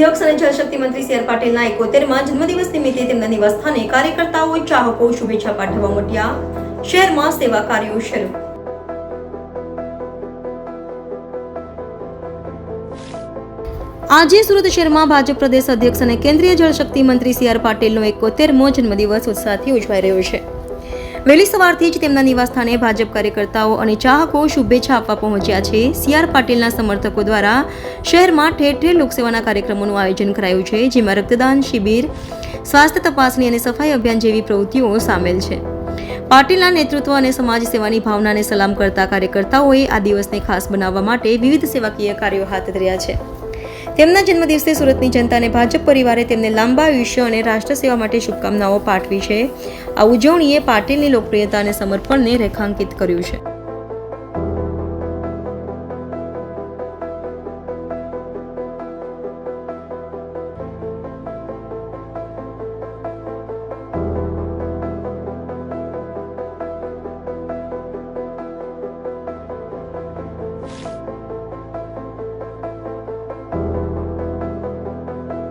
અધ્યક્ષ અને જળશક્તિ મંત્રી સી આર પાટીલના 71મા જન્મદિવસ નિમિત્તે તેમના નિવાસસ્થાને કાર્યકર્તાઓ ચાહકો શુભેચ્છા પાઠવવા ઉમટ્યા. શહેરમાં સેવા કાર્યો શરૂ. આજે સુરત શહેરમાં ભાજપ પ્રદેશ અધ્યક્ષ અને કેન્દ્રીય જળશક્તિ મંત્રી સી આર પાટીલનો 71મો જન્મદિવસ ઉત્સાહથી ઉજવાઈ રહ્યો છે. વહેલી સવારથી જ તેમના નિવાસસ્થાને ભાજપ કાર્યકર્તાઓ અને ચાહકો શુભેચ્છા આપવા પહોંચ્યા છે. સી આર પાટીલના સમર્થકો દ્વારા શહેરમાં ઠેર ઠેર લોકસેવાના કાર્યક્રમોનું આયોજન કરાયું છે, જેમાં રક્તદાન શિબિર, સ્વાસ્થ્ય તપાસણી અને સફાઈ અભિયાન જેવી પ્રવૃત્તિઓ સામેલ છે. પાટીલના નેતૃત્વ અને સમાજ સેવાની ભાવનાને સલામ કરતા કાર્યકર્તાઓએ આ દિવસને ખાસ બનાવવા માટે વિવિધ સેવાકીય કાર્યો હાથ ધર્યા છે. તેમના જન્મદિવસે સુરતની જનતાને ભાજપ પરિવારે તેમને લાંબા આયુષ્ય અને રાષ્ટ્ર સેવા માટે શુભકામનાઓ પાઠવી છે. આ ઉજવણીએ પાટીલની લોકપ્રિયતા અને સમર્પણને રેખાંકિત કર્યું છે.